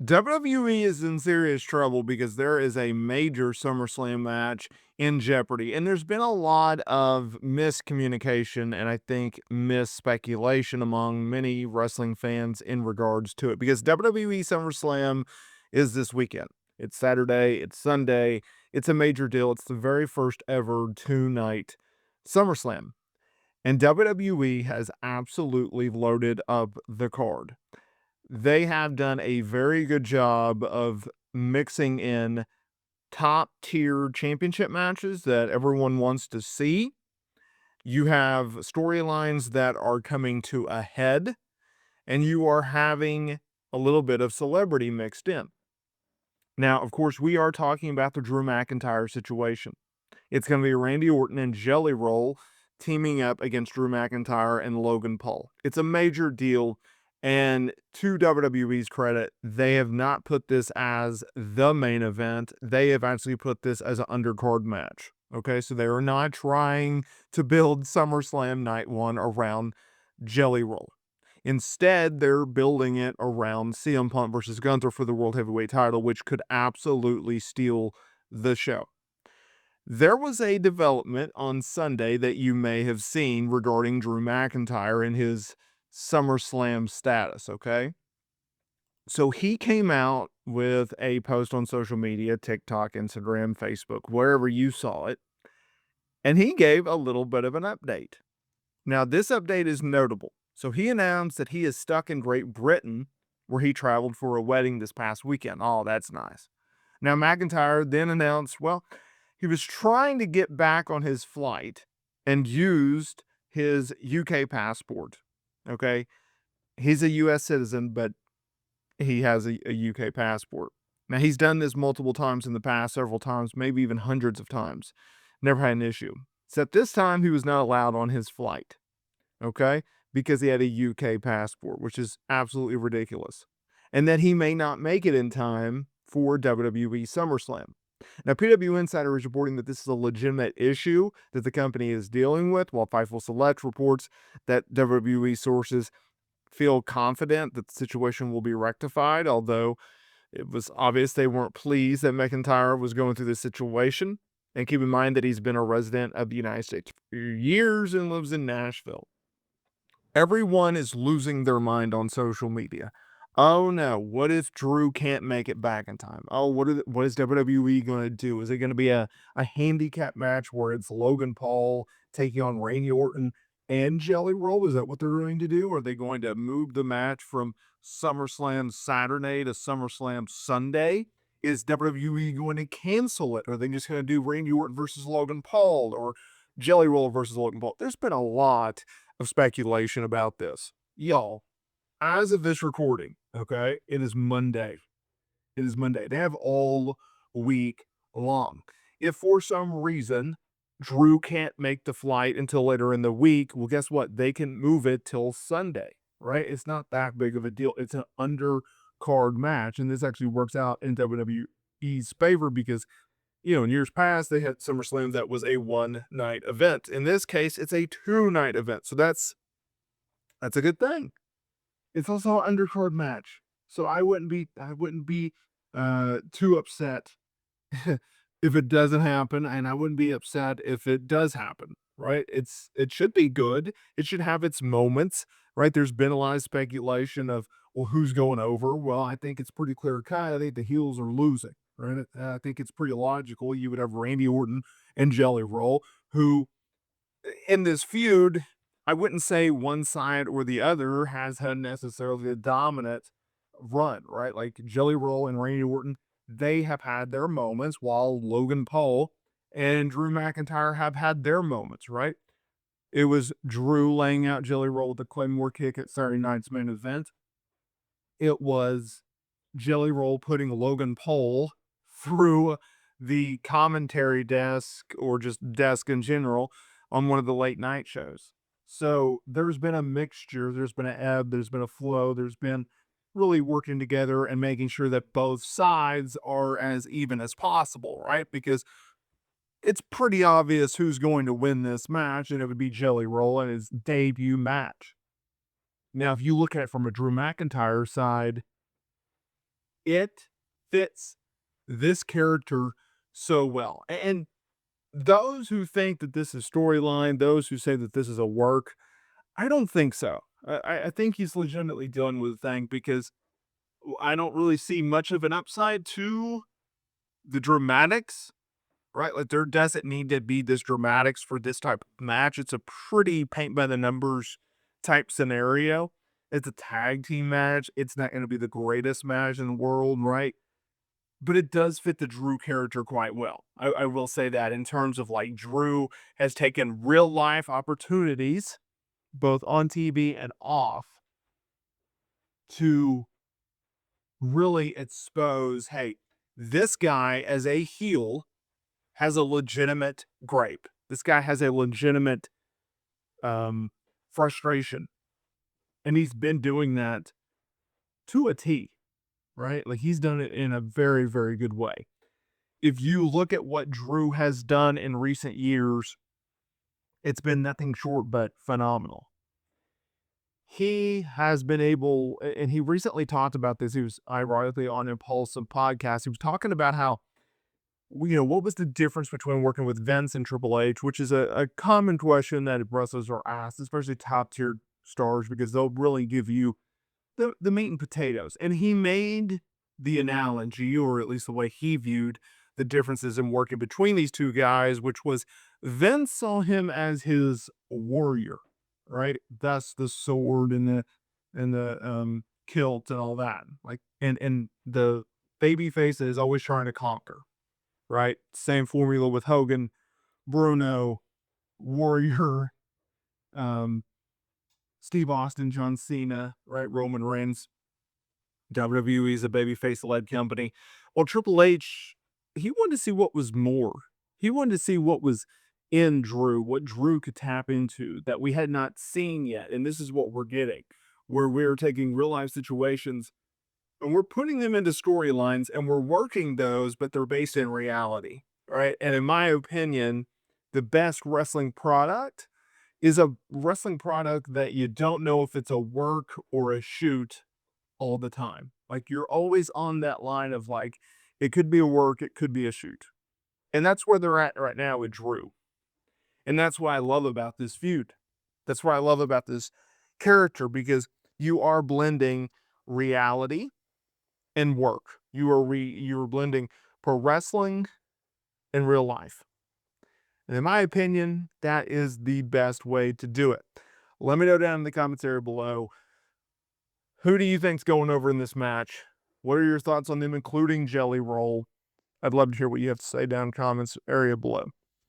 WWE is in serious trouble because there is a major SummerSlam match in Jeopardy, and there's been a lot of miscommunication and I think mis-speculation among many wrestling fans in regards to it because WWE SummerSlam is this weekend. It's Saturday, it's Sunday, it's a major deal. It's the very first ever two-night SummerSlam, and WWE has absolutely loaded up the card. They have done a very good job of mixing in top tier championship matches that everyone wants to see. You have storylines that are coming to a head, and you are having a little bit of celebrity mixed in. Now, of course, we are talking about the Drew McIntyre situation. It's going to be Randy Orton and Jelly Roll teaming up against Drew McIntyre and Logan Paul. It's a major deal. And to WWE's credit, they have not put this as the main event. They have actually put this as an undercard match. Okay, so they are not trying to build SummerSlam Night 1 around Jelly Roll. Instead, they're building it around CM Punk versus Gunther for the World Heavyweight title, which could absolutely steal the show. There was a development on Sunday that you may have seen regarding Drew McIntyre and his SummerSlam status, okay? So he came out with a post on social media, TikTok, Instagram, Facebook, wherever you saw it, and he gave a little bit of an update. Now, this update is notable. So he announced that he is stuck in Great Britain, where he traveled for a wedding this past weekend. Oh, that's nice. Now, McIntyre then announced, well, he was trying to get back on his flight and used his UK passport. Okay. He's a US citizen, but he has a UK passport. Now, he's done this multiple times in the past, several times, maybe even hundreds of times. Never had an issue. Except this time he was not allowed on his flight. Okay. Because he had a UK passport, which is absolutely ridiculous. And that he may not make it in time for WWE SummerSlam. Now, PW Insider is reporting that this is a legitimate issue that the company is dealing with, while Fightful Select reports that WWE sources feel confident that the situation will be rectified, although it was obvious they weren't pleased that McIntyre was going through this situation. And keep in mind that he's been a resident of the United States for years and lives in Nashville. Everyone is losing their mind on social media. Oh no, what if Drew can't make it back in time? Oh, what is WWE going to do? Is it going to be a handicap match where it's Logan Paul taking on Randy Orton and Jelly Roll? Is that what they're going to do? Are they going to move the match from SummerSlam Saturday to SummerSlam Sunday? Is WWE going to cancel it? Are they just going to do Randy Orton versus Logan Paul or Jelly Roll versus Logan Paul? There's been a lot of speculation about this. Y'all, as of this recording, okay, it is Monday. It is Monday. They have all week long. If for some reason Drew can't make the flight until later in the week, well, guess what? They can move it till Sunday, right? It's not that big of a deal. It's an undercard match, and this actually works out in WWE's favor because in years past, they had SummerSlam that was a one-night event. In this case, it's a two-night event. So that's a good thing. It's also an undercard match. So I wouldn't be too upset if it doesn't happen, and I wouldn't be upset if it does happen, right? It should be good. It should have its moments, right? There's been a lot of speculation of, well, who's going over? Well, I think it's pretty clear cut. I think the heels are losing, right? I think it's pretty logical. You would have Randy Orton and Jelly Roll, who in this feud, I wouldn't say one side or the other has had necessarily a dominant run, right? Like Jelly Roll and Randy Orton, they have had their moments, while Logan Paul and Drew McIntyre have had their moments, right? It was Drew laying out Jelly Roll with a Claymore kick at Saturday night's main event. It was Jelly Roll putting Logan Paul through the commentary desk or just desk in general on one of the late night shows. So there's been a mixture, there's been an ebb, there's been a flow, there's been really working together and making sure that both sides are as even as possible, right? Because it's pretty obvious who's going to win this match, and it would be Jelly Roll in his debut match. Now, if you look at it from a Drew McIntyre side, It fits this character so well. And those who think that this is storyline, those who say that this is a work, I don't think so. I think he's legitimately dealing with a thing because I don't really see much of an upside to the dramatics, right? Like there doesn't need to be this dramatics for this type of match. It's a pretty paint by the numbers type scenario. It's a tag team match. It's not going to be the greatest match in the world, right? But it does fit the Drew character quite well. I will say that in terms of like Drew has taken real life opportunities, both on TV and off, to really expose, hey, this guy as a heel has a legitimate gripe. This guy has a legitimate frustration. And he's been doing that to a T, right? Like he's done it in a very, very good way. If you look at what Drew has done in recent years, it's been nothing short but phenomenal. He has been able, and he recently talked about this. He was ironically on Impulsive Podcast. He was talking about how, what was the difference between working with Vince and Triple H, which is a common question that wrestlers are asked, especially top tier stars, because they'll really give you the meat and potatoes. And he made the analogy, or at least the way he viewed the differences in working between these two guys, which was Vince saw him as his warrior, right? That's the sword and the kilt and all that. Like and the baby face is always trying to conquer, right? Same formula with Hogan, Bruno, warrior, um, Steve Austin, John Cena, right? Roman Reigns. WWE is a babyface-led company. Well, Triple H, he wanted to see what was more. He wanted to see what was in Drew, what Drew could tap into that we had not seen yet. And this is what we're getting, where we're taking real-life situations and we're putting them into storylines and we're working those, but they're based in reality, right? And in my opinion, the best wrestling product is a wrestling product that you don't know if it's a work or a shoot all the time. Like you're always on that line of like, it could be a work, it could be a shoot. And that's where they're at right now with Drew. And that's what I love about this feud. That's what I love about this character because you are blending reality and work. You are blending pro wrestling and real life. And in my opinion, that is the best way to do it. Let me know down in the comments area below. Who do you think's going over in this match? What are your thoughts on them, including Jelly Roll? I'd love to hear what you have to say down in the comments area below.